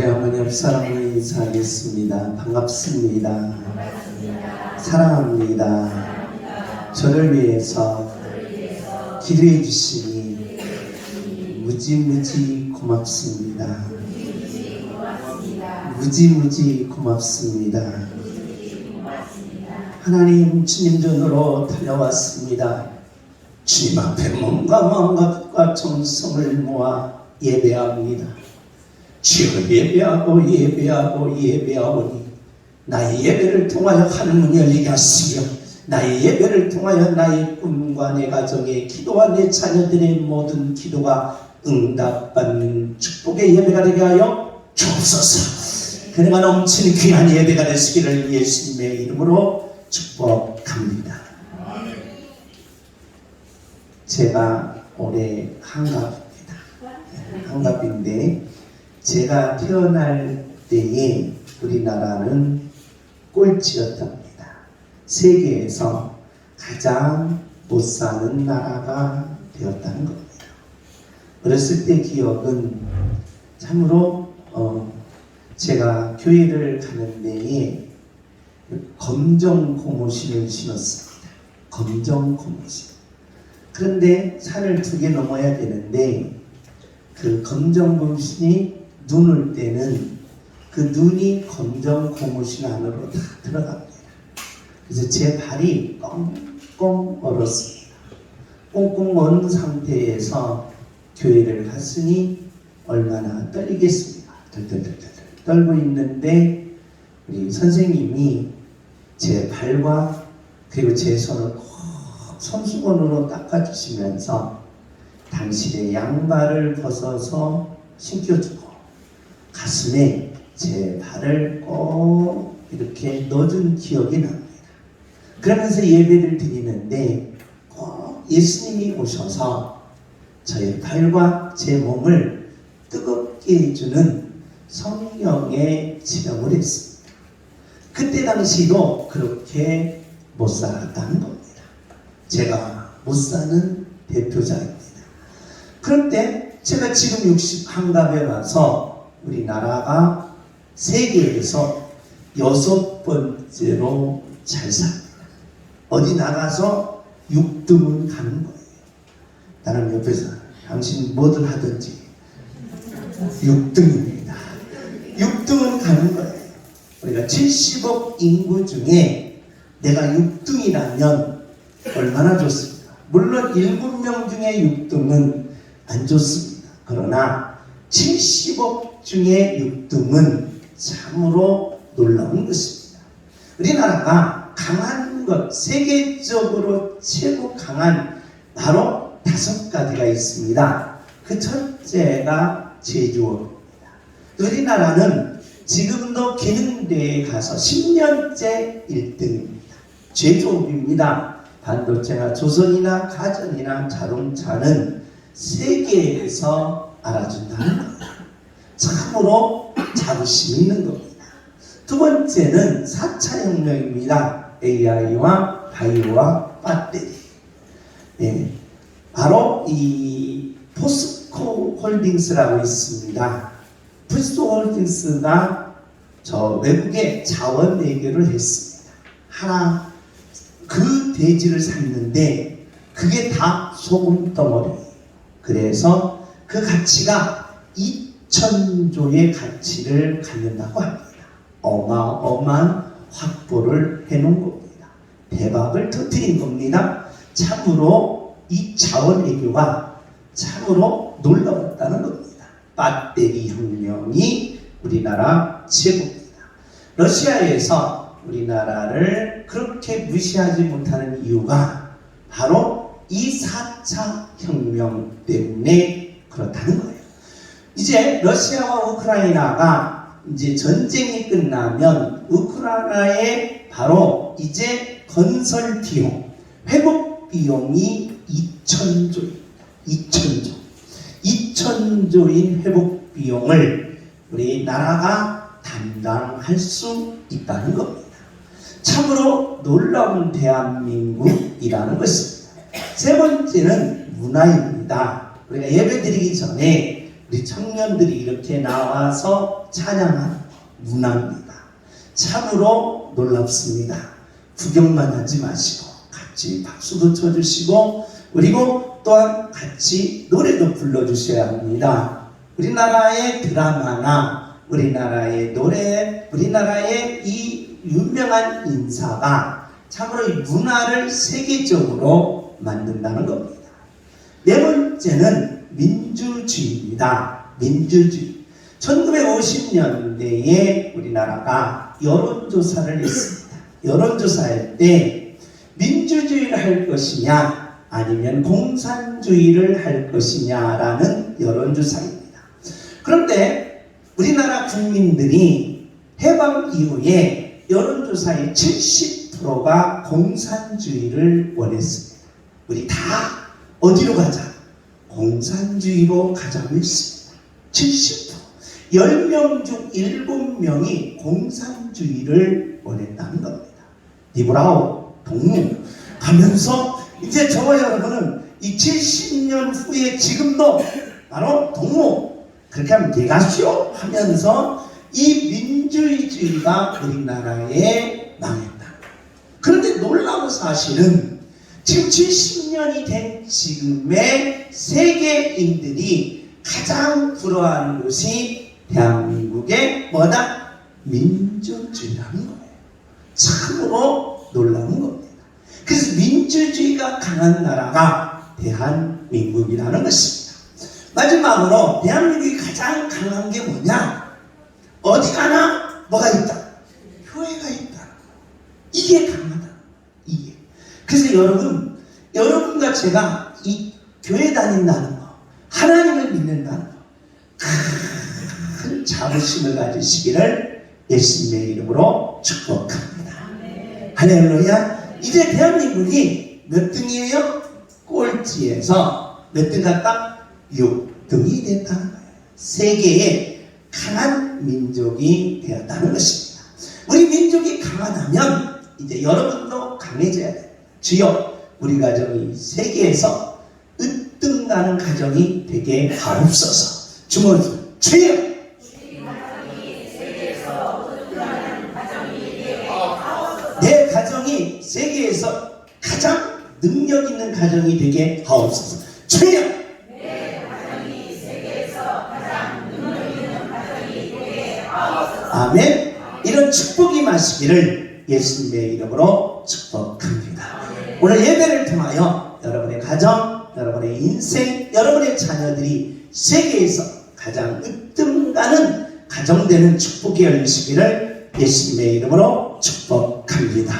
어머니 옆사람을 인사하겠습니다. 반갑습니다. 사랑합니다. 저를 위해서 기도해 주시니 무지무지 고맙습니다. 무지무지 고맙습니다. 하나님, 주님 전으로 달려왔습니다. 주님 앞에 몸과 마음과 뜻과 정성을 모아 예배합니다. 주여, 예배하오니 나의 예배를 통하여 하늘문 열리게 하시며 나의 예배를 통하여 나의 꿈과 내 가정의 기도와 내 자녀들의 모든 기도가 응답받는 축복의 예배가 되게 하여 주옵소서. 그네가 넘치는 귀한 예배가 되시기를 예수님의 이름으로 축복합니다. 제가 올해 한갑인데 제가 태어날 때에 우리나라는 꼴찌였답니다. 세계에서 가장 못 사는 나라가 되었다는 겁니다. 어렸을 때 기억은 참으로 제가 교회를 가는 데에 검정 고무신을 신었습니다. 검정 고무신. 그런데 산을 2개 넘어야 되는데 그 검정 고무신이 눈 올 때는 그 눈이 검정 고무신 안으로 다 들어갑니다. 그래서 제 발이 꽁꽁 얼었습니다. 꽁꽁 얼은 상태에서 교회를 갔으니 얼마나 떨리겠습니까? 덜덜덜 떨고 있는데 우리 선생님이 제 발과 그리고 제 손을 꼭 손수건으로 닦아주시면서 당신의 양발을 벗어서 신겨주고 가슴에 제 발을 꼭 이렇게 넣어준 기억이 납니다. 그러면서 예배를 드리는데 꼭 예수님이 오셔서 저의 발과 제 몸을 뜨겁게 해주는 성령의 지명을 했습니다. 그때 당시도 그렇게 못 살았다는 겁니다. 제가 못 사는 대표자입니다. 그런데 제가 지금 61갑에 와서 우리나라가 세계에서 6번째로 잘 삽니다. 어디 나가서 6등은 가는 거예요. 나는 옆에서 당신 뭐든 하든지 6등입니다. 6등은 가는 거예요. 우리가 70억 인구 중에 내가 6등이라면 얼마나 좋습니까? 물론 7명 중에 6등은 안 좋습니다. 그러나 70억 중에 6등은 참으로 놀라운 것입니다. 우리나라가 강한 것, 세계적으로 최고 강한 바로 5가지가 있습니다. 그 첫째가 제조업입니다. 우리나라는 지금도 기능대회에 가서 10년째 1등입니다. 제조업입니다. 반도체나 조선이나 가전이나 자동차는 세계에서 알아준다는 겁니다. 참으로 자부심 있는 겁니다. 두 번째는 4차 혁명입니다. AI와 바이오와 배터리. 네, 바로 이 포스코 홀딩스라고 있습니다. 포스코 홀딩스가 저 외국에 자원 외교를 했습니다. 하나 그 대지를 샀는데 그게 다 소금 덩어리예요. 그래서 그 가치가 2,000조의 가치를 갖는다고 합니다. 어마어마한 확보를 해놓은 겁니다. 대박을 터뜨린 겁니다. 참으로 이 자원 외교가 참으로 놀라웠다는 겁니다. 배터리 혁명이 우리나라 최고입니다. 러시아에서 우리나라를 그렇게 무시하지 못하는 이유가 바로 이 4차 혁명 때문에 그렇다는 거예요. 이제 러시아와 우크라이나가 이제 전쟁이 끝나면 우크라이나의 바로 이제 건설 비용, 회복 비용이 2,000조입니다. 2,000조인 회복 비용을 우리나라가 담당할 수 있다는 겁니다. 참으로 놀라운 대한민국이라는 것입니다. 세 번째는 문화입니다. 우리가 예배 드리기 전에 우리 청년들이 이렇게 나와서 찬양한 문화입니다. 참으로 놀랍습니다. 구경만 하지 마시고 같이 박수도 쳐주시고 그리고 또한 같이 노래도 불러주셔야 합니다. 우리나라의 드라마나 우리나라의 노래, 우리나라의 이 유명한 인사가 참으로 이 문화를 세계적으로 만든다는 겁니다. 네 번째는 민주주의입니다. 민주주의. 1950년대에 우리나라가 여론조사를 했습니다. 여론조사할 때 민주주의를 할 것이냐 아니면 공산주의를 할 것이냐라는 여론조사입니다. 그런데 우리나라 국민들이 해방 이후에 여론조사의 70%가 공산주의를 원했습니다. 우리 다 어디로 가자? 공산주의로 가자고 했습니다. 70%. 10명 중 7명이 공산주의를 원했다는 겁니다. 니브라우, 동무 하면서 이제 저와 여러분은 이 70년 후에 지금도 바로 동무 그렇게 하면 되겠쇼 하면서 이 민주주의가 우리나라에 망했다. 그런데 놀라운 사실은 지금 70년이 된 지금의 세계인들이 가장 부러워하는 것이 대한민국의 뭐다? 민주주의라는 거예요. 참으로 놀라운 겁니다. 그래서 민주주의가 강한 나라가 대한민국이라는 것입니다. 마지막으로 대한민국이 가장 강한 게 뭐냐? 어디 가나 뭐가 있다? 교회가 있다. 이게 강하다. 이게. 그래서 여러분과 제가 이 교회 다닌다는 거, 하나님을 믿는다는 거, 큰 자부심을 가지시기를 예수님의 이름으로 축복합니다. 할렐루야. 이제 대한민국이 몇 등이에요? 꼴찌에서 몇 등 갔다? 6등이 됐다는 거예요. 세계의 강한 민족이 되었다는 것입니다. 우리 민족이 강하다면 이제 여러분도 강해져야 돼요. 주여 우리 가정이 세계에서 으뜸 가는 가정이 되게 하옵소서. 주문 주여 내 가정이 세계에서 가장 능력 있는 가정이 되게 하옵소서. 주여 내 가정이 세계에서 가장 능력 있는 가정이 되게 하옵소서. 아멘. 이런 축복이 마시기를 예수님의 이름으로 축복합니다. 오늘 예배를 통하여 여러분의 가정, 여러분의 인생, 여러분의 자녀들이 세계에서 가장 으뜸가는 가정되는 축복이 열리시기를 예수님의 이름으로 축복합니다.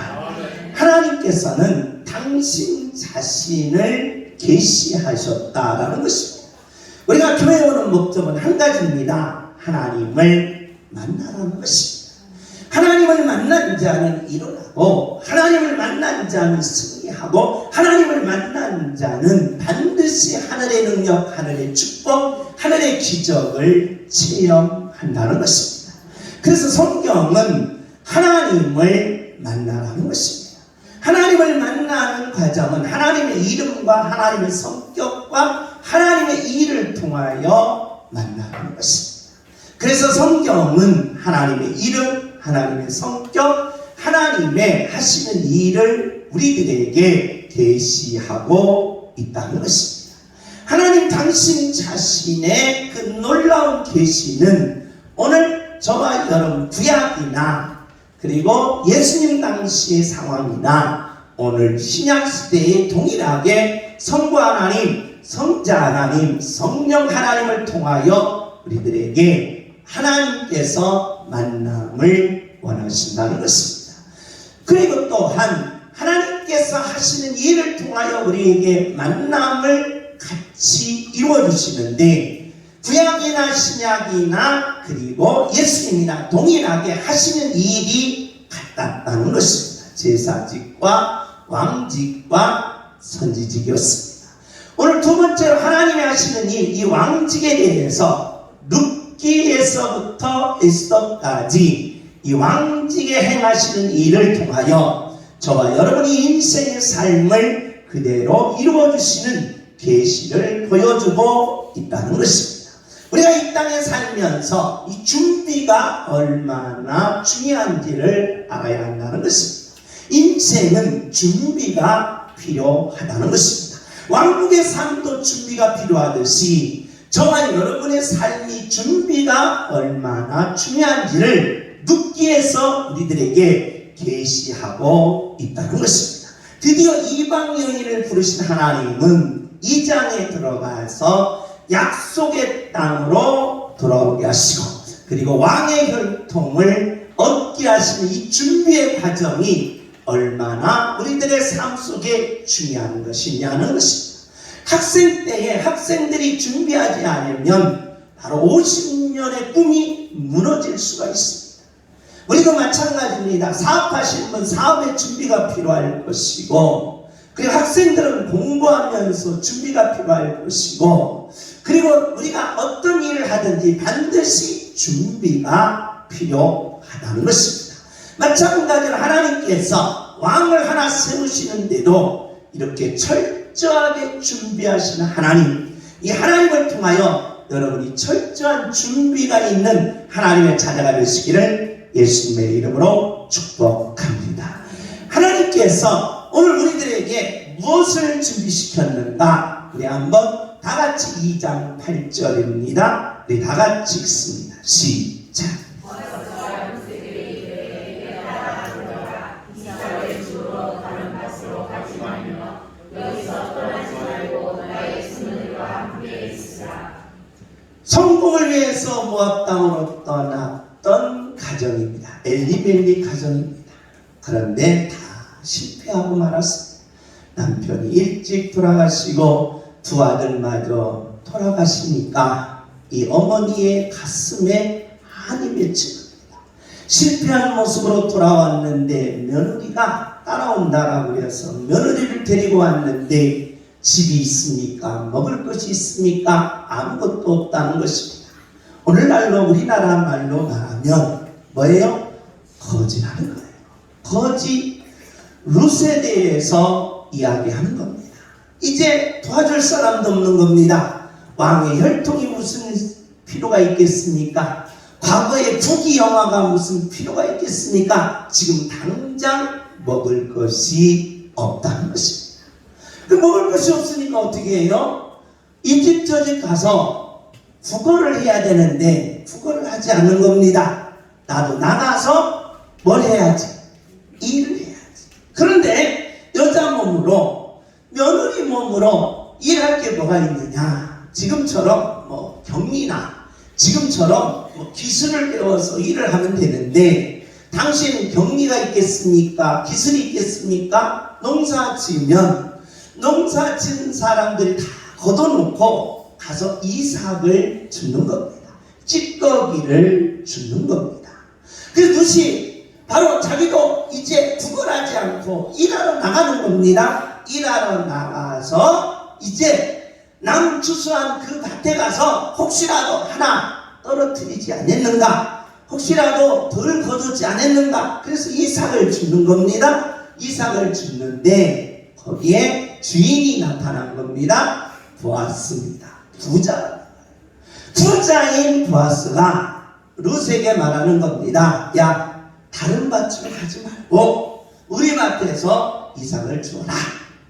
하나님께서는 당신 자신을 계시하셨다라는 것입니다. 우리가 교회에 오는 목적은 한 가지입니다. 하나님을 만나라는 것입니다. 하나님을 만난 자는 일어나고 하나님을 만난 자는 승리하고 하나님을 만난 자는 반드시 하늘의 능력, 하늘의 축복, 하늘의 기적을 체험한다는 것입니다. 그래서 성경은 하나님을 만나라는 것입니다. 하나님을 만나는 과정은 하나님의 이름과 하나님의 성격과 하나님의 일을 통하여 만나는 것입니다. 그래서 성경은 하나님의 이름, 하나님의 성격, 하나님의 하시는 일을 우리들에게 계시하고 있다는 것입니다. 하나님 당신 자신의 그 놀라운 계시는 오늘 저와 여러분 구약이나 그리고 예수님 당시의 상황이나 오늘 신약시대에 동일하게 성부 하나님, 성자 하나님, 성령 하나님을 통하여 우리들에게 하나님께서 만남을 원하신다는 것입니다. 그리고 또한 하나님께서 하시는 일을 통하여 우리에게 만남을 같이 이루어주시는데 구약이나 신약이나 그리고 예수님이나 동일하게 하시는 일이 같다는 것입니다. 제사직과 왕직과 선지직이었습니다. 오늘 두 번째로 하나님이 하시는 일, 이 왕직에 대해서 룻기에서부터 에스더까지 이 왕직에 행하시는 일을 통하여 저와 여러분이 인생의 삶을 그대로 이루어주시는 계시를 보여주고 있다는 것입니다. 우리가 이 땅에 살면서 이 준비가 얼마나 중요한지를 알아야 한다는 것입니다. 인생은 준비가 필요하다는 것입니다. 왕국의 삶도 준비가 필요하듯이 저와 여러분의 삶이 준비가 얼마나 중요한지를 눕기에서 우리들에게 계시하고 있다는 것입니다. 드디어 이방 여인을 부르신 하나님은 이 장에 들어가서 약속의 땅으로 돌아오게 하시고 그리고 왕의 혈통을 얻게 하시는 이 준비의 과정이 얼마나 우리들의 삶 속에 중요한 것이냐는 것입니다. 학생 때에 학생들이 준비하지 않으면 바로 50년의 꿈이 무너질 수가 있습니다. 우리도 마찬가지입니다. 사업하시는 분 사업의 준비가 필요할 것이고 그리고 학생들은 공부하면서 준비가 필요할 것이고 그리고 우리가 어떤 일을 하든지 반드시 준비가 필요하다는 것입니다. 마찬가지로 하나님께서 왕을 하나 세우시는데도 이렇게 철저하게 준비하시는 하나님, 이 하나님을 통하여 여러분이 철저한 준비가 있는 하나님의 자녀가 되시기를 예수님의 이름으로 축복합니다. 하나님께서 오늘 우리들에게 무엇을 준비시켰는가? 우리 한번 다 같이 2장 8절입니다. 우리 다 같이 읽습니다. 시작. 성공을 위해서 모압 땅으로 떠났던 가정입니다. 엘리멜리 가정입니다. 그런데 다 실패하고 말았습니다. 남편이 일찍 돌아가시고 두 아들마저 돌아가시니까 이 어머니의 가슴에 한이 맺힌 겁니다. 실패한 모습으로 돌아왔는데 며느리가 따라온다라고 해서 며느리를 데리고 왔는데 집이 있습니까? 먹을 것이 있습니까? 아무것도 없다는 것입니다. 오늘날로 우리나라 말로 말하면 뭐예요? 거지라는 거예요. 거지 룻에 대해서 이야기하는 겁니다. 이제 도와줄 사람도 없는 겁니다. 왕의 혈통이 무슨 필요가 있겠습니까? 과거의 부귀영화가 무슨 필요가 있겠습니까? 지금 당장 먹을 것이 없다는 것입니다. 그 먹을 것이 없으니까 어떻게 해요? 이 집 저 집 가서 구걸을 해야 되는데 구걸을 하지 않는 겁니다. 나도 나가서 뭘 해야지? 일을 해야지. 그런데 여자 몸으로 며느리 몸으로 일할 게 뭐가 있느냐? 지금처럼 뭐 경리나 지금처럼 뭐 기술을 배워서 일을 하면 되는데 당신은 경리가 있겠습니까? 기술이 있겠습니까? 농사 지으면 농사 지은 사람들이 다 걷어놓고 가서 이삭을 줍는 겁니다. 찌꺼기를 줍는 겁니다. 그래서 룻이 바로 자기도 이제 구걸하지 않고 일하러 나가는 겁니다. 일하러 나가서 이제 남 추수한 그 밭에 가서 혹시라도 하나 떨어뜨리지 않았는가, 혹시라도 덜 거두지 않았는가, 그래서 이삭을 줍는 겁니다. 이삭을 줍는데 거기에 주인이 나타난 겁니다. 보아스입니다. 부자인 보아스가 룻에게 말하는 겁니다. 야, 다른 밭으로 가지 말고 우리 밭에서 이삭을 주어라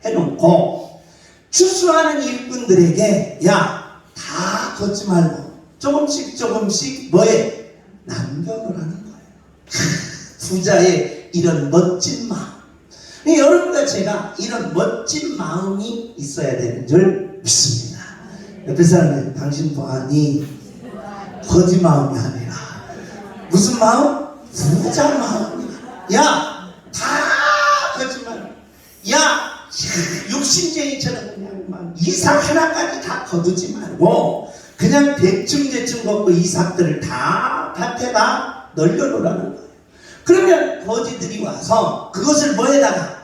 해놓고 추수하는 일꾼들에게 야, 다 걷지 말고 조금씩 뭐해? 남겨놓으라는 거예요. 부자의 이런 멋진 마음, 여러분과 제가 이런 멋진 마음이 있어야 되는 줄 믿습니다. 옆에 사람은 당신 보아니 거지 마음이 아니라 무슨 마음? 부자 마음이야. 야, 다 거짓말. 야, 욕심쟁이처럼 그냥 막 이삭 하나까지 다 거두지 말고 그냥 대충 걷고 이삭들을 다 밭에다 널려놓으라는 거예요. 그러면 거지들이 와서 그것을 뭐에다가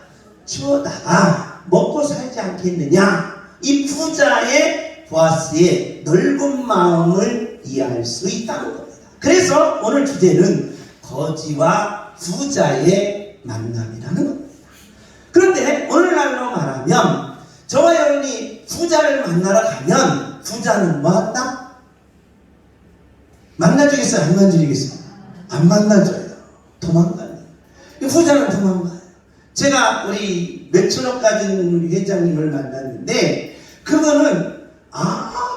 치워다가 먹고 살지 않겠느냐. 이 부자의 보아스의 넓은 마음을 이해할 수 있다는 겁니다. 그래서 오늘 주제는 거지와 부자의 만남이라는 겁니다. 그런데 오늘날로 말하면 저와 여러분이 부자를 만나러 가면 부자는 뭐한다? 만나주겠어요? 안 만나주겠어요? 안 만나줘요. 도망가요. 부자는 도망가요. 제가 우리 몇천억 가진 우리 회장님을 만났는데 그거는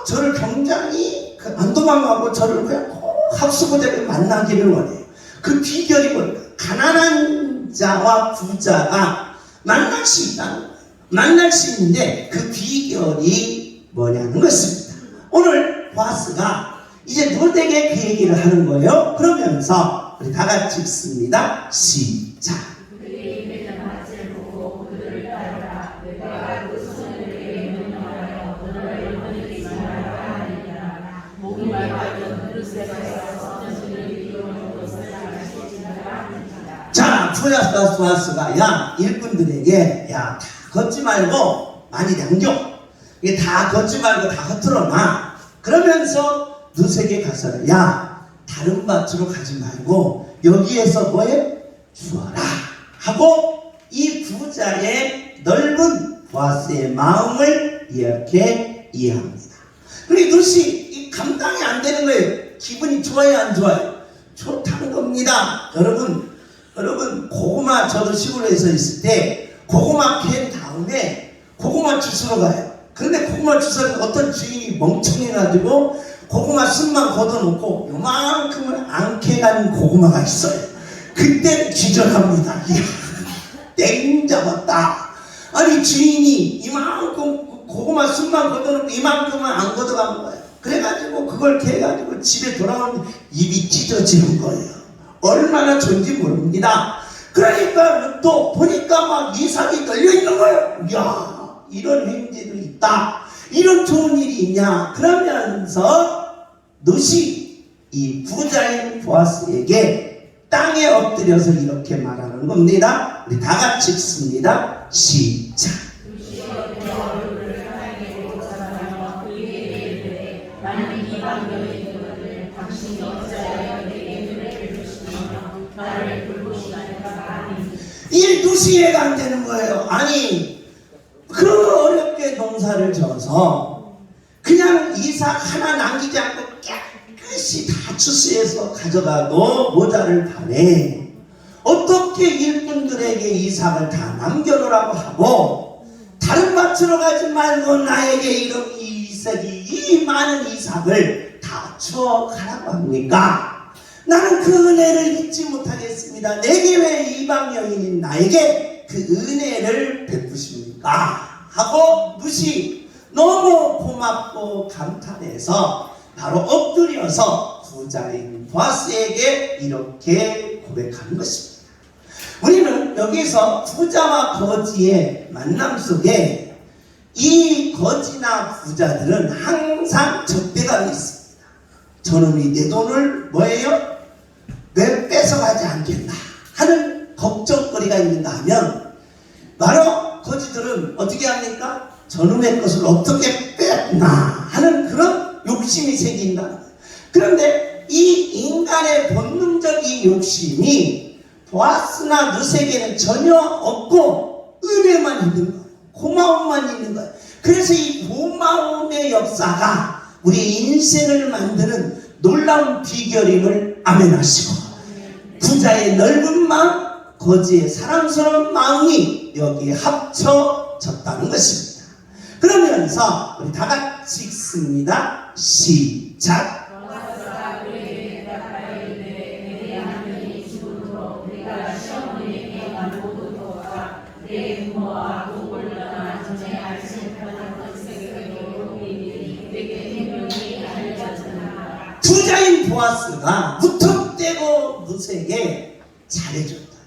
저를 굉장히 안 도망가고 저를 그냥 꼭 합수부대를 만나기를 원해요. 그 비결이 뭘까? 가난한 자와 부자가 만날 수 있다는 거예요. 만날 수 있는데 그 비결이 뭐냐는 것입니다. 오늘 보아스가 이제 누구에게 그 얘기를 하는 거예요. 그러면서 우리 다 같이 읽습니다. 시작. 자, 보아스가 야 일꾼들에게 야 다 걷지 말고 많이 남겨. 이게 다 걷지 말고 다 흩어놔. 그러면서 누색에 가서 야 다른 밭으로 가지 말고 여기에서 뭐해? 주어라 하고 이 부자의 넓은 보아스의 마음을 이렇게 이해합니다. 그리고 룻이 감당이 안 되는 거예요. 기분이 좋아요 안 좋아요? 좋다는 겁니다. 여러분 고구마 저도 시골에서 있을 때 고구마 캔 다음에 고구마 주스러 가요. 그런데 고구마 주스러 어떤 주인이 멍청해가지고 고구마 순만 걷어놓고 요만큼을 안 캐간 고구마가 있어요. 그때 기절합니다. 이야, 땡 잡았다. 아니 주인이 이만큼 고구마 순만 걷어놓고 이만큼은 안 걷어간 거예요. 그래가지고 그걸 캐가지고 집에 돌아오면 입이 찢어지는 거예요. 얼마나 좋은지 모릅니다. 그러니까 또 보니까 막 이삭이 널려있는 거예요. 이야, 이런 행제도 있다. 이런 좋은 일이 있냐. 그러면서 룻이 이 부자인 보아스에게 땅에 엎드려서 이렇게 말하는 겁니다. 우리 다 같이 읽습니다. 시작. 이 룻이 이해가 안 되는 거예요. 아니 그 어렵게 농사를 져서 그냥 이삭 하나 남기지 않고 깨끗이 다 추수해서 가져가도 모자를 파네. 어떻게 일꾼들에게 이삭을 다 남겨놓으라고 하고 다른 밭으로 가지 말고 나에게 이런 이 많은 이삭을 다 주어 가라고 합니까? 나는 그 은혜를 잊지 못하겠습니다. 내게 왜 이방 여인인 나에게 그 은혜를 베푸십니까? 하고 룻이 너무 고맙고 감탄해서 바로 엎드려서 부자인 보아스에게 이렇게 고백하는 것입니다. 우리는 여기서 부자와 거지의 만남 속에 이 거지나 부자들은 항상 적대감이 있습니다. 저놈이 내 돈을 뭐예요? 왜 뺏어가지 않겠나 하는 걱정거리가 있는가 하면 바로 거지들은 어떻게 합니까? 저놈의 것을 어떻게 뺐나 하는 그런 욕심이 생긴다. 그런데 이 인간의 본능적인 욕심이 보아스나 룻에게는 전혀 없고 은혜만 있는 거예요. 고마움만 있는 거예요. 그래서 이 고마움의 역사가 우리 인생을 만드는 놀라운 비결임을 아멘하시고 부자의 넓은 마음, 거지의 사랑스러운 마음이 여기에 합쳐졌다는 것입니다. 그러면서 우리 다 같이 읽습니다. 시작. 부자인 보아스가 무턱대고 룻에게 잘해줬다.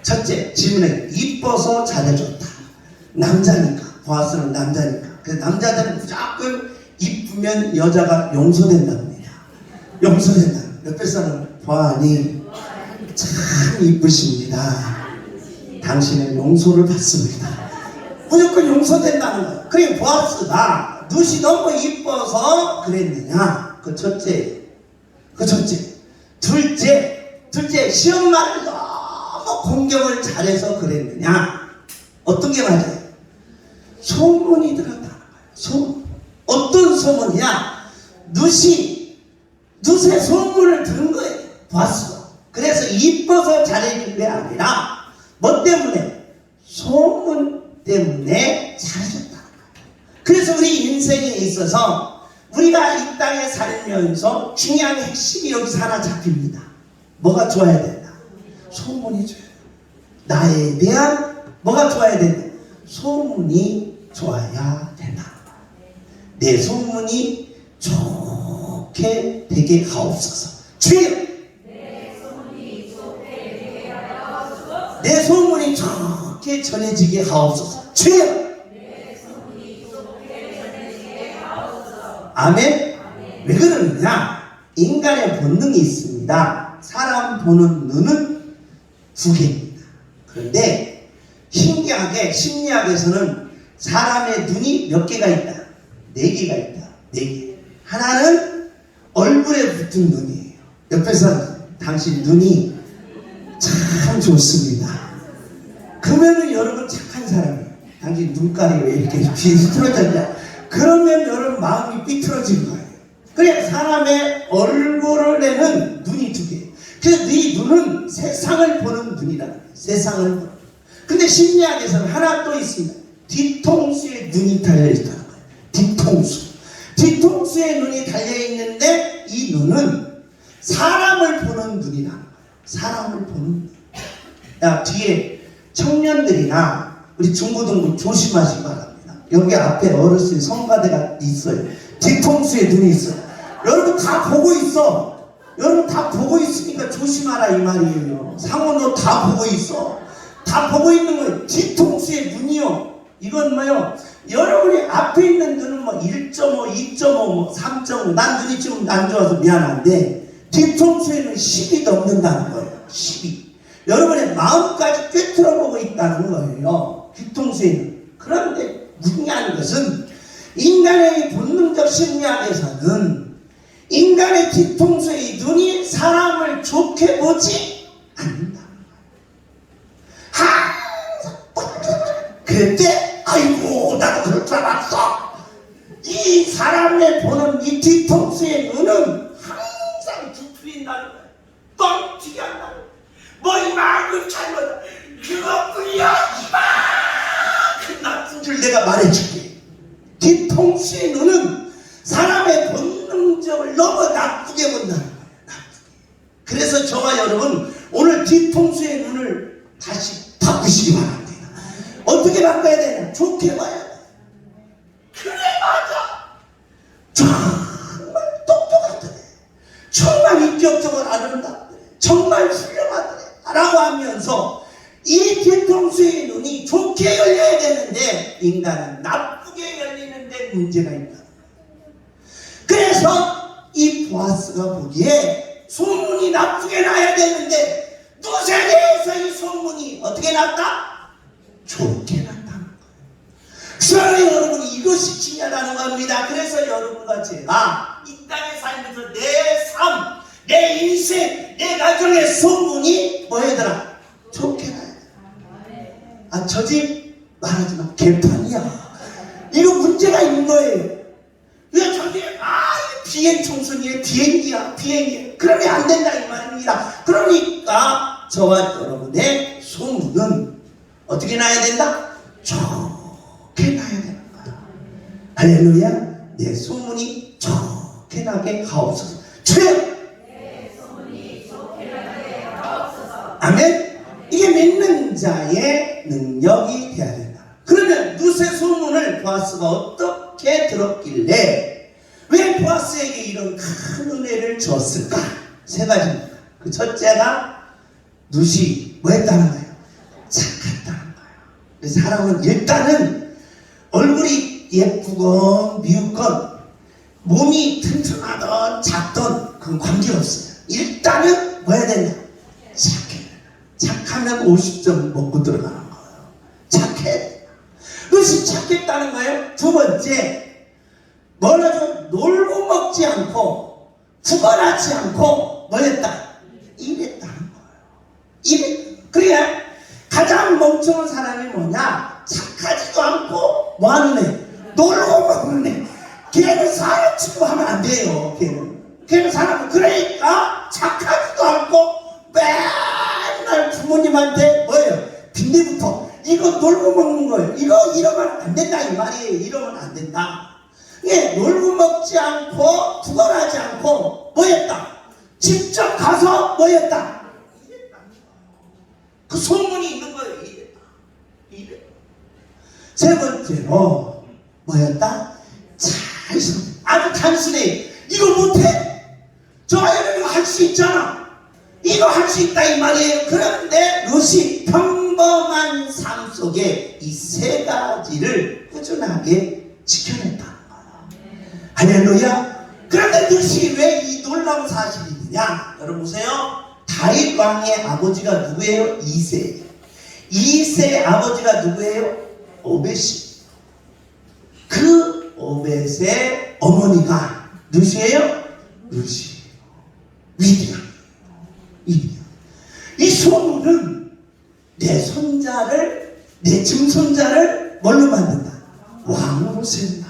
첫째, 질문에 이뻐서 잘해줬다. 남자니까, 보아스는 남자니까. 그래서 남자들은 무조건 이쁘면 여자가 용서된답니다. 용서된다. 옆에 사람 보아하니 참 이쁘십니다. 당신은 용서를 받습니다. 무조건 용서된다는 거예요. 그게 보아스가 룻이 너무 이뻐서 그랬느냐? 그 첫째. 둘째, 시엄마를 너무 공경을 잘해서 그랬느냐? 어떤 게 맞아요? 소문이 들었다는 거예요. 소문. 어떤 소문이냐? 룻이 누세 소문을 들은 거예요. 봤어. 그래서 이뻐서 잘해준 게 아니라 뭐 때문에? 소문 때문에 잘해줬다. 그래서 우리 인생에 있어서 우리가 이 땅에 살면서 중요한 핵심이 여기서 하나 잡힙니다. 뭐가 좋아야 된다? 소문이 좋아야 된다. 나에 대한 뭐가 좋아야 된다? 소문이 좋아야 된다. 내 소문이 좋게 되게 하옵소서. 주여! 내 소문이 좋게 전해지게 하옵소서. 주여! 아멘? 왜 그러느냐? 인간의 본능이 있습니다. 사람 보는 눈은 두 개입니다. 그런데 신기하게 심리학에서는 사람의 눈이 몇 개가 있다? 네 개가 있다. 네 개. 하나는 얼굴에 붙은 눈이에요. 옆에서 당신 눈이 참 좋습니다. 그러면 여러분 착한 사람이에요. 당신 눈깔이 왜 이렇게 비틀어졌냐? 그러면 여러분 마음이 삐뚤어진 거예요. 그래 사람의 얼굴을 내는 눈이 두 개. 그래서 네 눈은 세상을 보는 눈이라는 거예요. 세상을 보는. 근데 심리학에서는 하나 또 있습니다. 뒤통수에 눈이 달려있다는 거예요. 뒤통수. 뒤통수에 눈이 달려있는데 이 눈은 사람을 보는 눈이라는 거예요. 사람을 보는 눈. 야, 뒤에 청년들이나 우리 중고등부 조심하시기 바랍니다. 여기 앞에 어르신 성가대가 있어요. 뒤통수에 눈이 있어요. 여러분 다 보고 있어. 여러분 다 보고 있으니까 조심하라 이 말이에요. 상호 너 다 보고 있어. 다 보고 있는 거예요. 뒤통수에 눈이요. 이건 뭐요? 여러분이 앞에 있는 눈은 뭐 1.5, 2.5, 뭐 3.5. 난 눈이 좀 안 좋아서 미안한데 뒤통수에는 10이 넘는다는 거예요. 10이. 여러분의 마음까지 꿰뚫어 보고 있다는 거예요. 뒤통수에는. 그런데 중요한 것은 인간의 본능적 심리학에서는 인간의 뒤통수의 눈이 사람을 좋게 보지 않는다. 항상 그때 아이고 나도 그럴 줄 알았어. 이 사람의 보는 이 뒤통수의 눈은 항상 두드린다는 거야. 뻥튀기 한다는 거야. 뭐 이만큼 잘못 그것뿐이야 이만큼 나쁜 줄 내가 말해줄게. 뒤통수의 눈은 사람의 본능적을 너무 나쁘게 본다는 거예요. 나쁘게. 그래서 저와 여러분 오늘 뒤통수의 눈을 다시 바꾸시기 바랍니다. 어떻게 바꿔야 되냐? 좋게 봐야 돼. 그래 맞아. 정말 똑똑하더래. 정말 인격적으로 아름답더래. 정말 훌륭하더래. 라고 하면서 이 뒤통수의 눈이 좋게 열려야 되는데 인간은 나쁘게 열리는데 문제가 있다. 그래서 이 보아스가 보기에 소문이 나쁘게 나야 되는데 누구에 대해서 이 소문이 어떻게 났다? 좋게 났다는 거예요. 그래서 여러분 이것이 중요하다는 겁니다. 그래서 여러분과 제가 이 땅에 살면서 내 삶, 내 인생, 내 가정의 소문이 뭐였더라? 좋게 나야 돼. 아, 저 집 말하지 마. 개판이야. 이거 문제가 있는 거예요. 왜 저기 비행 청소년의 비행기야. 그러면 안 된다 이 말입니다. 그러니까 저와 여러분의 소문은 어떻게 나야 된다? 좋게 나야 되는 거야. 할렐루야. 내 소문이 좋게 나게 하옵소서. 주여! 아멘. 이게 믿는 자의 능력이 되어야 된다. 그러면 누세 소문을 보아스가 어떻게 들었길래 왜 보아스에게 이런 큰 은혜를 줬을까? 세 가지입니다. 그 첫째가 누시 뭐 했다는 거예요? 착했다는 거예요. 그래서 사람은 일단은 얼굴이 예쁘건 미우건 몸이 튼튼하던 작던 그건 관계없어요. 일단은 뭐 해야 된다? 착해. 착하면 50점 먹고 들어가는 거예요. 착해. 그것이 착했다는 거예요. 두 번째, 뭐라도 놀고 먹지 않고 구걸하지 않고 뭐 했다? 일했다는 거예요. 일. 그래 가장 멍청한 사람이 뭐냐? 착하지도 않고 뭐 하는 애? 놀고 먹는 애. 걔는 사람 친구 하면 안 돼요. 걔는 그 사람은 그러니까 착하지도 않고 맨날 부모님한테 뭐예요? 빈대부터 이거 놀고 먹는 거예요. 이거 이러면 안 된다 이 말이에요. 이러면 안 된다. 예, 놀고 먹지 않고 구걸하지 않고 뭐였다? 직접 가서 뭐였다? 그 소문이 있는 거예요. 이랬다. 세 번째로 뭐였다? 잘 아주 단순해. 이거 못해? 저 아이는 이거 할 수 있잖아. 이거 할 수 있다 이 말이에요. 그런데 롯이 평범한 삶 속에 이 세 가지를 꾸준하게 지켜냈다는 거예요. 할렐루야. 그런데 롯이 왜 이 놀라운 사실이 있느냐? 여러분 보세요. 다윗 왕의 아버지가 누구예요? 이세. 이세의 아버지가 누구예요? 오벳이. 그 오벳의 어머니가 누구예요? 롯이. 위대한. 이 소문은 내 손자를, 내 증손자를 뭘로 만든다? 왕으로 세운다.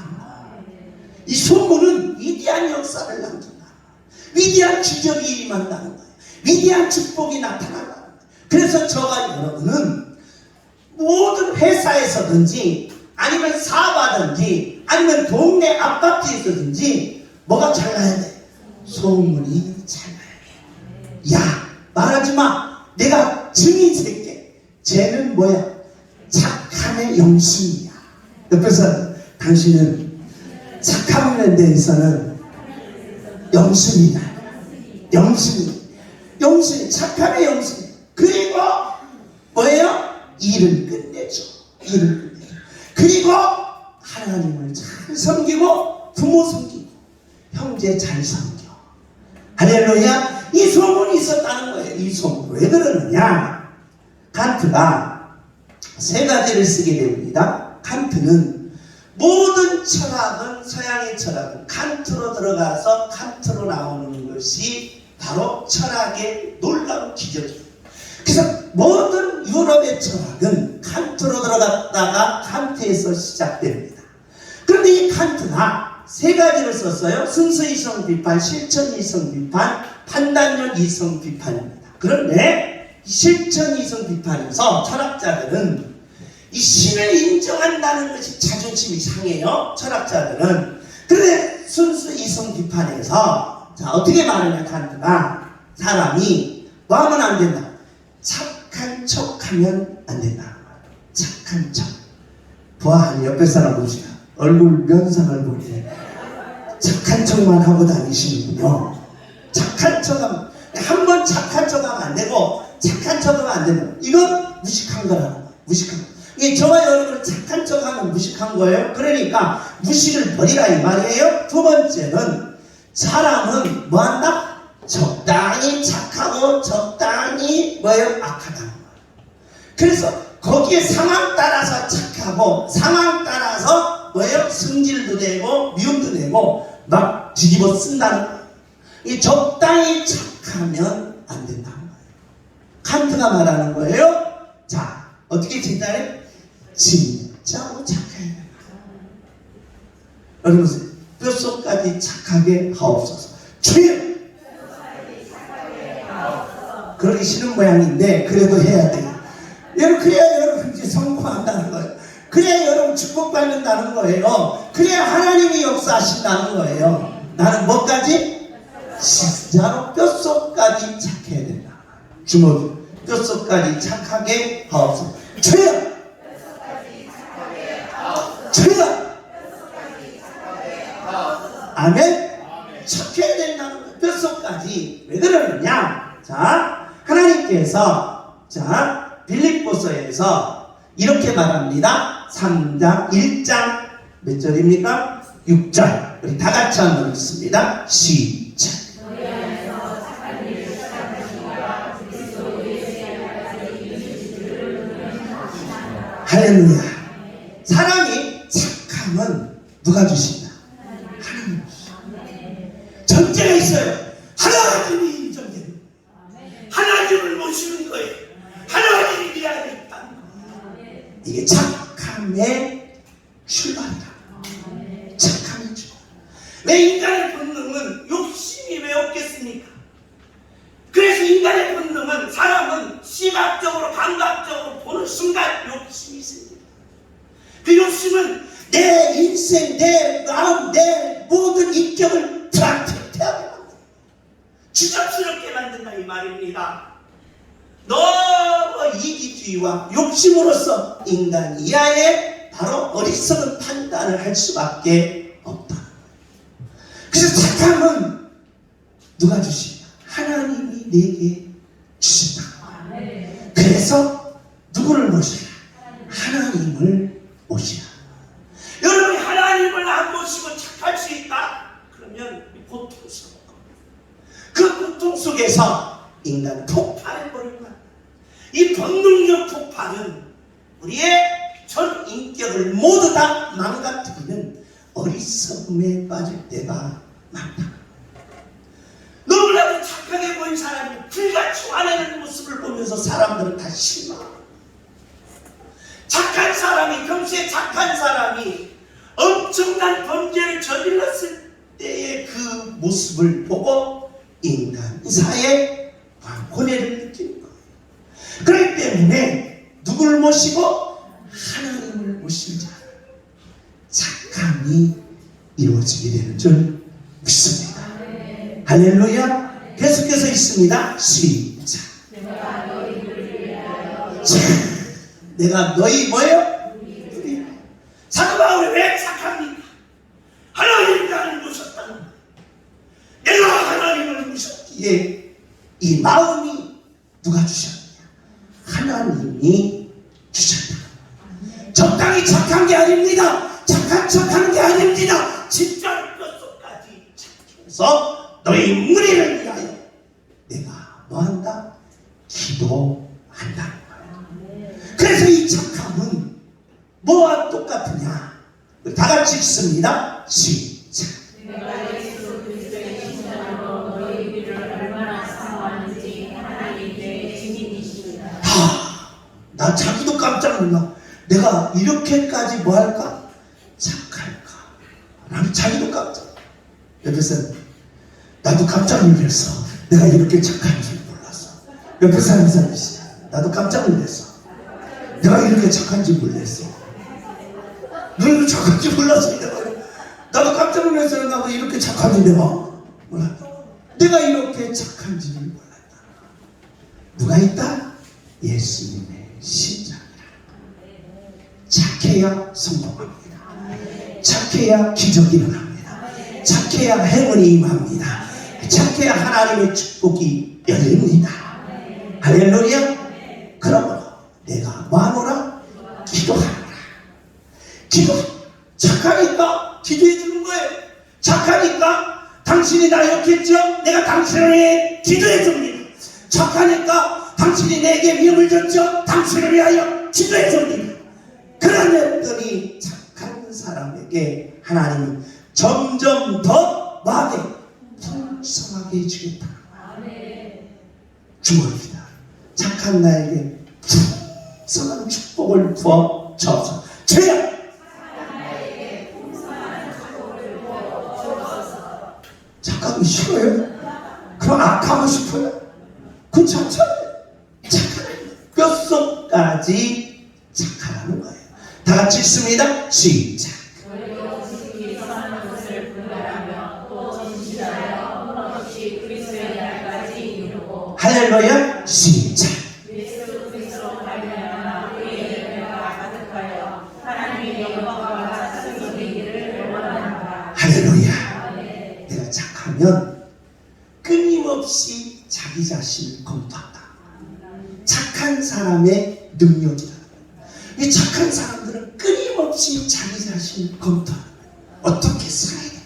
이 소문은 위대한 역사를 남긴다. 위대한 기적이 임한다는 거예요. 위대한 축복이 나타난다는 거예요. 그래서 저와 여러분은 모든 회사에서든지 아니면 사업하든지 아니면 동네 아파트에서든지 뭐가 잘 나야 돼? 소문이 잘 나야 돼. 야, 말하지 마. 내가 증인 셀게. 쟤는 뭐야? 착함의 영신이야. 옆에서 당신은 착함에 대해서는 영신이다. 영신, 착함의 영신. 그리고 뭐예요? 일을 끝내죠. 그리고 하나님을 잘 섬기고 부모 섬기고 형제 잘 섬겨. 할렐루야. 이 소문이 있었다는 거예요. 이 소문 왜 그러느냐? 칸트가 세 가지를 쓰게 됩니다. 칸트는 모든 철학은, 서양의 철학은 칸트로 들어가서 칸트로 나오는 것이 바로 철학의 놀라운 기적이에요. 그래서 모든 유럽의 철학은 칸트로 들어갔다가 칸트에서 시작됩니다. 그런데 이 칸트가 세 가지를 썼어요. 순수 이성 비판, 실천 이성 비판, 판단력 이성 비판입니다. 그런데 실천 이성 비판에서 철학자들은 이 신을 인정한다는 것이 자존심이 상해요. 철학자들은. 그런데 순수 이성 비판에서 자 어떻게 말하냐 칸트가 사람이 뭐 하면 안 된다? 착한 척하면 안 된다. 착한 척. 보아하니 옆에 사람 보시라. 얼굴 면상을 보니 착한 척만 하고 다니시는군요. 착한 척하면 한번 착한 척하면 안 되고 착한 척하면 안 된다. 이건 무식한 거라는 거예요. 무식한 거. 이게 저와 여러분은 착한 척하면 무식한 거예요. 그러니까 무식을 버리라 이 말이에요. 두 번째는 사람은 뭐 한다? 적당히 착하고 적당히 뭐예요? 악하다는 거예요. 그래서 거기에 상황 따라서 착하고 상황 따라서 뭐예요? 승질도 되고 미움도 되고 막 뒤집어 쓴다는 거예요. 이 적당히 착하면 안 된다는 거예요. 칸트가 말하는 거예요. 자, 어떻게 진짜해? 진짜로 착해야 된다. 여러분 뼛속까지 착하게 하옵소서. 주여! 그러기 싫은 모양인데 그래도 해야 돼요. 여러분 그래야 여러분 이제 성공한다는 거예요. 그래야 여러분 축복받는다는 거예요. 그래야 하나님이 역사하신다는 거예요. 나는 뭐까지? 진짜로 뼛속까지 착해야 된다. 주먹 뼛속까지 착하게 하옵소서. 주여! 주여! 아멘? 착해야 된다는 거예요. 뼛속까지. 왜 그러느냐? 자, 하나님께서 자 빌립보서에서 이렇게 말합니다. 3장 1장 몇 절입니까? 6절. 우리 다 같이 한번 읽습니다. 시작. 할렐루야. 사람이 착함은 누가 주신다? 하나님 주신다. 전제가 있어요. 하나님이 인정되는 거예요. 하나님을 모시는 거예요. 하나님이 네 안에 있다는 거예요. 이게 착함의 출발이다. 착함의 출발. 왜 인간의 본능은 욕심이 왜 있습니까? 그래서 인간의 본능은, 사람은 시각적으로 감각적으로 보는 순간 욕심이 생깁니다. 그 욕심은 내 인생, 내 마음, 내 모든 인격을 불안정하게 만든다. 주접스럽게 만든다 이 말입니다. 너무 이기주의와 욕심으로서 인간 이하의 바로 어리석은 판단을 할 수밖에 없다. 그래서 착함은 누가 주시냐? 하나님이 내게 주신다. 그래서 누구를 모시라? 하나님을 모시라. 여러분이 하나님을 안 모시고 착할 수 있다? 그러면 고통스러운 겁니다. 그 고통 속에서 인간은 폭발해버릴 거야. 이 본능적 폭발은 우리의 전 인격을 모두 다 망가뜨리는 어리석음에 빠질 때가 많다. 너무나도 착하게 보인 사람이 불같이 화내는 모습을 보면서 사람들은 다 실망합니다. 착한 사람이, 평소에 착한 사람이 엄청난 범죄를 저질렀을 때의 그 모습을 보고 인간사의 고뇌를 느끼는 거예요. 그렇기 때문에 누구를 모시고? 하나님을 모시는 자, 착함이 이루어지게 되는 줄 믿습니다. 할렐루야. 계속해서 있습니다. 시작. 내가 너희 뭐예요? 사도 바울이 왜 착합니까? 하나님 나를 모셨다는 거예요. 내가 하나님을 모셨기에 이 마음이 누가 주셨느냐? 하나님이 주셨다. 적당히 착한 게 아닙니다. 착한 게 아닙니다. 진짜 뼛속까지 착해서 너희 무리를 위하여 내가 뭐한다? 기도한다. 그래서 이 착함은 뭐와 똑같으냐? 다 같이 읽습니다. 시작. 내가 예수 그리스도의 신자로 너희 일을 얼마나 사모하는지 하나님께 증인이십니다. 나 자기도 깜짝 놀라. 내가 이렇게까지 뭐 할까? 착할까? 나는 자기도 깜짝. 옆에서 나도 깜짝 놀랐어. 내가 이렇게 착한 줄 몰랐어. 옆에 사는 사람이 나도 깜짝 놀랐어. 내가 이렇게 착한지 몰랐어. 너희도 착한지 몰랐어. 나도 깜짝 놀랐어요. 나도 이렇게 착한지 내가 몰랐다. 내가 이렇게 착한지를 몰랐다. 누가 있다? 예수님의 신자입니다. 착해야 성공합니다. 착해야 기적이 일어납니다. 착해야 행운이 임합니다. 착해야 하나님의 축복이 열립니다. 할렐루야. 그러므로 내가 뭐하노라? 기도하노라. 기도. 착하니까 기도해 주는 거예요. 착하니까 당신이 나 욕했죠? 내가 당신을 위해 기도해 줍니다. 착하니까 당신이 내게 미움을 줬죠? 당신을 위하여 기도해 줍니다. 그러랬더니 착한 사람에게 하나님은 점점 더 많이 풍성하게 해주겠다. 주옵니다. 착한 나에게 풍성한 축복을 부어 주옵소서. 죄야! 착하기 싫어요? 그럼 악하고 싶어요? 그건 착하잖아요. 착하네. 뼛속까지 착하라는 거예요. 다 같이 읽습니다. 시작. 너희도 지식이 선한 것을 분별하며 또 진실하여 흠없이 그리스도의 날까지 이루고 할렐루야. 시작. 예수 그리스도로 말미암아 우리의 열매가 가득하여 하나님의 영광과 찬송이 되기를 원하노라. 할렐루야. 내가 착하면 끊임없이 자기 자신을 검토한다. 착한 사람의 능력이다. 이 착한 사람들은 끊임없이 자기 자신을 검토한다. 어떻게 살아야 될까?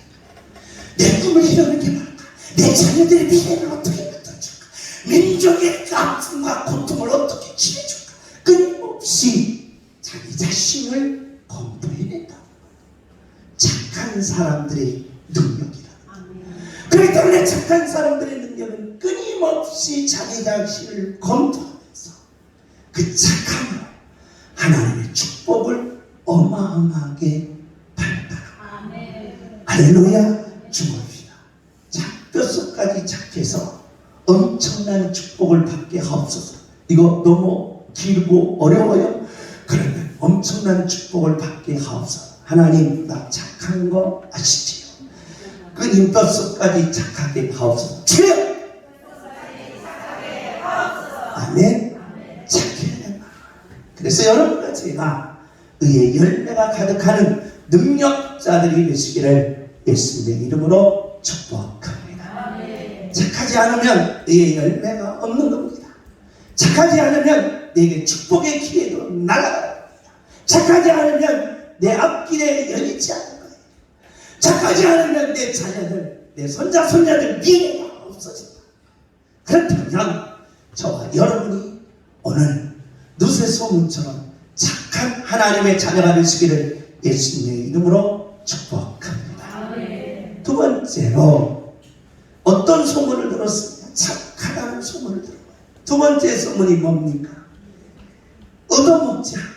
내 꿈을 이루는 게 뭘까? 내 자녀들의 미래를 어떻게 만들어줄까? 민족의 아픔과 고통을 어떻게 치료해줄까? 끊임없이 자기 자신을 검토해낸다. 착한 사람들의 능력이다. 그렇기 때문에 착한 사람들의 능력은 끊임없이 자기 자신을 검토하면서 그 착함으로 하나님의 축복을 어마어마하게 받는다. 할렐루야. 주옵시다. 자, 뼛속까지 착해서 엄청난 축복을 받게 하옵소서. 이거 너무 길고 어려워요. 그러면 엄청난 축복을 받게 하옵소서. 하나님, 나 착한 거 아시지요? 그 님 뼛속까지 착하게 하옵소서. 주여! 아멘. 착해야 된다. 그래서 여러분과 제가 의의 열매가 가득하는 능력자들이 되시기를 예수님의 이름으로 축복합니다. 착하지 않으면 의의 열매가 없는 겁니다. 착하지 않으면 내게 축복의 기회도 날아갑니다. 착하지 않으면 내 앞길에 열리지 않는 거예요. 착하지 않으면 내 자녀들, 내 손자, 손녀들 미래가 없어진다. 그렇다면 저와 여러분이 오늘 누세 소문처럼 착한 하나님의 자녀가 되시기를 예수님의 이름으로 축복합니다. 두 번째로 어떤 소문을 들었습니까? 착하다는 소문을 들어요. 두 번째 소문이 뭡니까? 얻어먹지 않고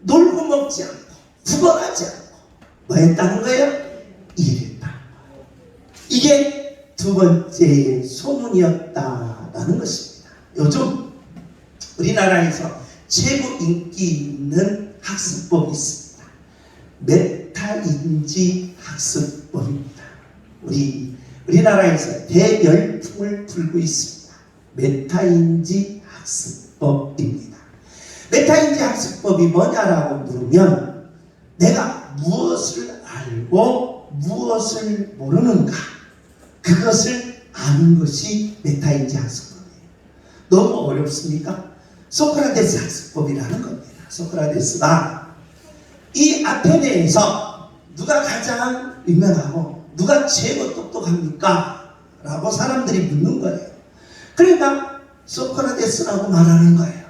놀고 먹지 않고 부건하지 않고 뭐 했다는 거예요? 일했다는 거예요. 이게 두 번째 소문이었다라는 것입니다. 요즘 우리나라에서 최고 인기 있는 학습법이 있습니다. 메타인지 학습법입니다. 우리나라에서 대열풍을 불고 있습니다. 메타인지 학습법입니다. 메타인지 학습법이 뭐냐라고 물으면 내가 무엇을 알고 무엇을 모르는가, 그것을 아는 것이 메타인지 학습법이에요. 너무 어렵습니까? 소크라테스 학습법이라는 겁니다. 소크라테스가 이 아테네에서 누가 가장 유명하고 누가 최고 똑똑합니까? 라고 사람들이 묻는 거예요. 그러니까 소크라테스라고 말하는 거예요.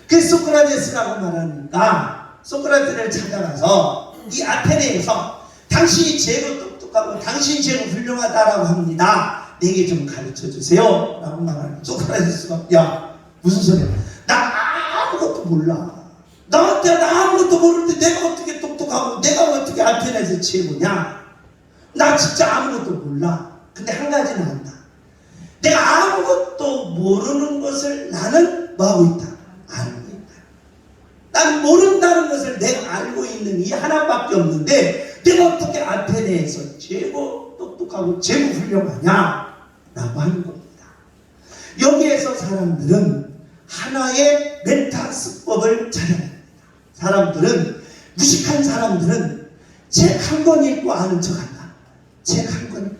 그 소크라테스라고 말하니까 소크라테스를 찾아가서 이 아테네에서 당신이 제일 똑똑하고 당신이 제일 훌륭하다라고 합니다. 내게 좀 가르쳐 주세요. 라고 말하는 소크라테스가 야 무슨 소리야? 나 아무것도 몰라. 나 아무것도 모르는데 내가 어떻게 똑똑하고 내가 어떻게 아테네에서 최고냐? 나 진짜 아무것도 몰라. 근데 한 가지는 안다. 내가 아무것도 모르는 것을 나는 뭐하고 있다? 알고 있다. 난 모른다는 것을 내가 알고 있는 이 하나밖에 없는데 내가 어떻게 아테네에서 최고 똑똑하고 최고 훌륭하냐? 라고 하는 겁니다. 여기에서 사람들은 하나의 메타학습법을 찾아냅니다. 사람들은, 무식한 사람들은 책 한 권 읽고 아는 척 한다. 책 한 권.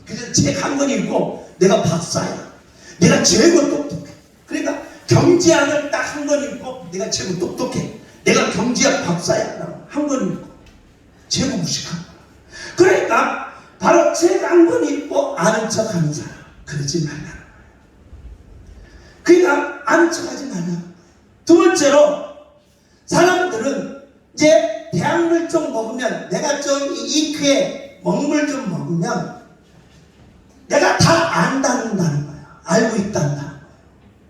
그래서 책 한 권 읽고 내가 박사야. 내가 최고 똑똑해. 그러니까 경제학을 딱 한 권 읽고 내가 최고 똑똑해. 내가 경제학 박사야. 라고 한 권 읽고. 최고 무식한 거야. 그러니까 바로 책 한 권 읽고 아는 척 하는 사람. 그러지 말라는 거예요. 그러니까 아는 척 하지 말라는 거예요. 두 번째로 사람들은 이제 대학물 좀 먹으면 내가 좀 잉크에 먹물 좀 먹으면 내가 다 안다는 거야. 알고 있다는 거야.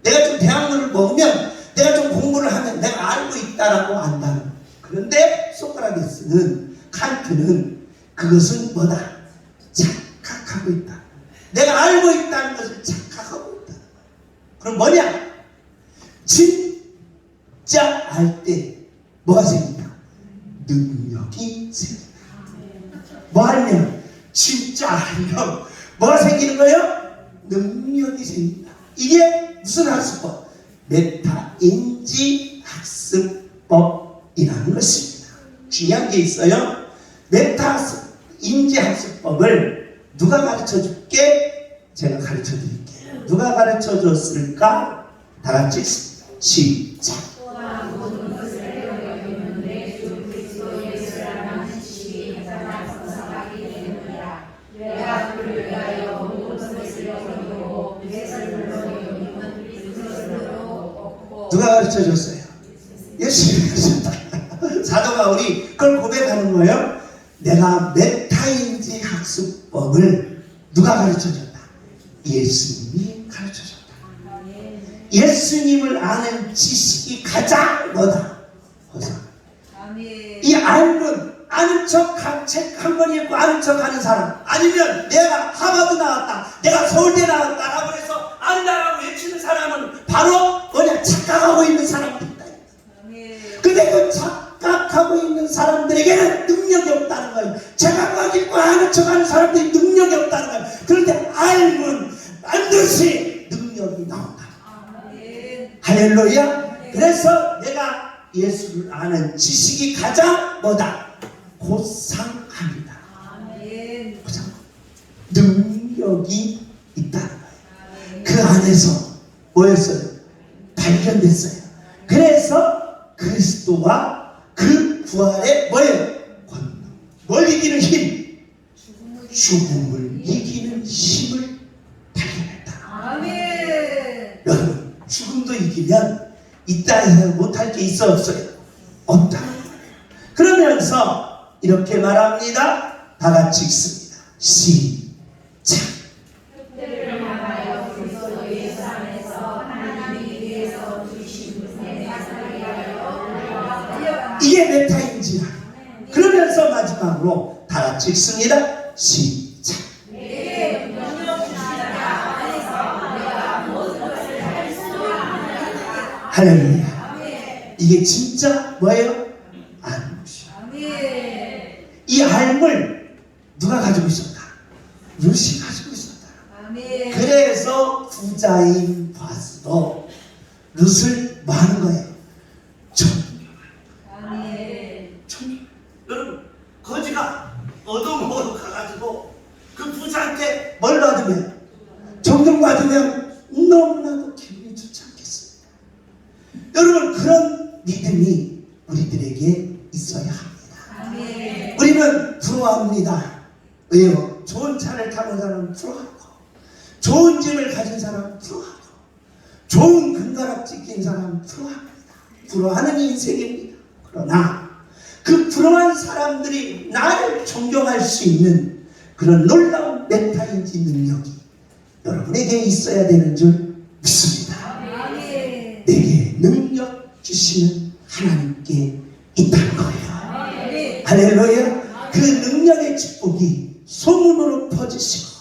내가 좀 대학물을 먹으면 내가 좀 공부를 하면 내가 알고 있다라고 안다는 거야. 그런데 소크라테스는, 칸트는 그것은 뭐다? 착각하고 있다. 내가 알고 있다는 것을 착각하고 있다는 거야. 그럼 뭐냐? 진짜 알 때 뭐가 생긴다? 능력이 생긴다. 뭐 알면? 진짜 알면 뭐가 생기는 거예요? 능력이 생긴다. 이게 무슨 학습법? 메타인지 학습법이라는 것입니다. 중요한 게 있어요. 메타인지 학습법을 누가 가르쳐 줄게? 제가 가르쳐 드릴게요. 누가 가르쳐 줬을까? 다 같이 시작. 누가 가르쳐 줬어요? 예수님이 가르쳤다. 사도 바울이 그걸 고백하는 거예요. 내가 메타인지 학습법을 누가 가르쳐 줬다? 예수님이 가르쳐 줬다. 예수님을 아는 지식이 가장 뭐다? 호사. 이 알면 아는 척 책 한 권 읽고 아는 척 하는 사람, 아니면 내가 하버드 나왔다, 내가 서울대 나왔다라고 해서 안다라고 외치는 사람은 바로 뭐냐, 착각하고 있는 사람들이다. 근데 그 착각하고 있는 사람들에게는 능력이 없다는 거예요. 제각각 읽고 아는 척 하는 사람들이 능력이 없다는 거예요. 그런데 알면 반드시 능력이 나온다. 할렐루야. 그래서 내가 예수를 아는 지식이 가장 뭐다? 고상합니다. 고상. 능력이 있다는 거예요. 그 안에서 뭐였어요? 발견됐어요. 그래서 그리스도와 그 부활의 뭐예요? 권능. 뭘 이기는 힘? 죽음을 이기는 힘을 발견했다. 여러분, 죽음도 이기면 이 땅에서 못할 게 있어 없어요? 없다. 그러면서 이렇게 말합니다. 다 같이 읽습니다. 시작. 흑대를 향하여 그리스도 예수 안에서 하나님이 위에서 주신 분의 사상을 위하여 이게 메타인지라. 그러면서 마지막으로 다 같이 읽습니다. 시작. 내게 능력 주신 자 안에서 내가 모든 것을 할 수 있는 할렐루야. 이게 진짜 뭐예요? 아는 것이요. 이 알물 누가 가지고 있었다? 룻이 가지고 있었다. 그래서 부자인 바스도 룻을 뭐 하는 거예요? 여러분, 거지가 얻어먹으러 가가지고 그 부자한테 뭘 받으면? 정금 받으면 너무나도 기분이 좋지 않겠습니다. 여러분, 그런 믿음이 우리들에게 있어야 합니다. 우리는 부러워합니다. 왜요? 좋은 차를 타는 사람은 부러워하고, 좋은 집을 가진 사람은 부러워하고, 좋은 금가락지 낀 사람은 부러워합니다. 부러워하는 인생입니다. 그러나 그 부러워한 사람들이 나를 존경할 수 있는 그런 놀라운 메타인지 능력이 여러분에게 있어야 되는 줄 믿습니다. 내게 능력 주시는 하나님께 있다는 거예요. 할렐루야. 그 능력의 축복이 소문으로 퍼지시고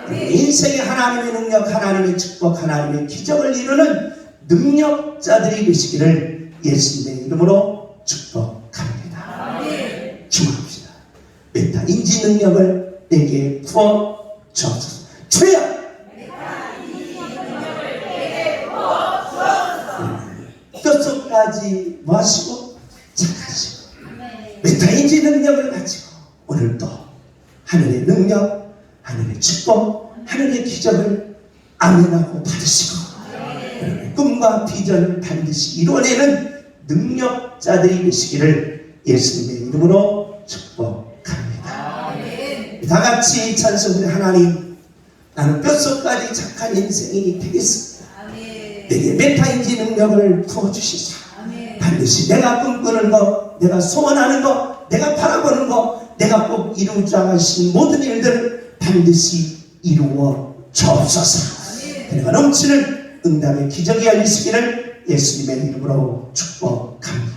인생의 하나님의 능력, 하나님의 축복, 하나님의 기적을 이루는 능력자들이 되시기를 예수님의 이름으로 축복합니다. 주목합시다. 메타인지 능력을 내게 부어 주옵소서. 주여! 뼛속까지 마시고 착하시고 메타인지 능력을 가지고 오늘도 하늘의 능력, 하늘의 축복, 하늘의 기적을 아멘하고 받으시고 여러분의 꿈과 비전을 반드시 이루어내는 능력자들이 되시기를 예수님의 이름으로 축복합니다. 다 같이 찬송을 하나님, 나는 뼛속까지 착한 인생이 되겠습니다. 내게 메타인지 능력을 부어주시자. 반드시 내가 꿈꾸는 것, 내가 소원하는 것, 내가 바라보는 것, 내가 꼭 이루자 하신 모든 일들을 반드시 이루어 주옵소서. 내가 넘치는 응답의 기적이 열리시기를 예수님의 이름으로 축복합니다.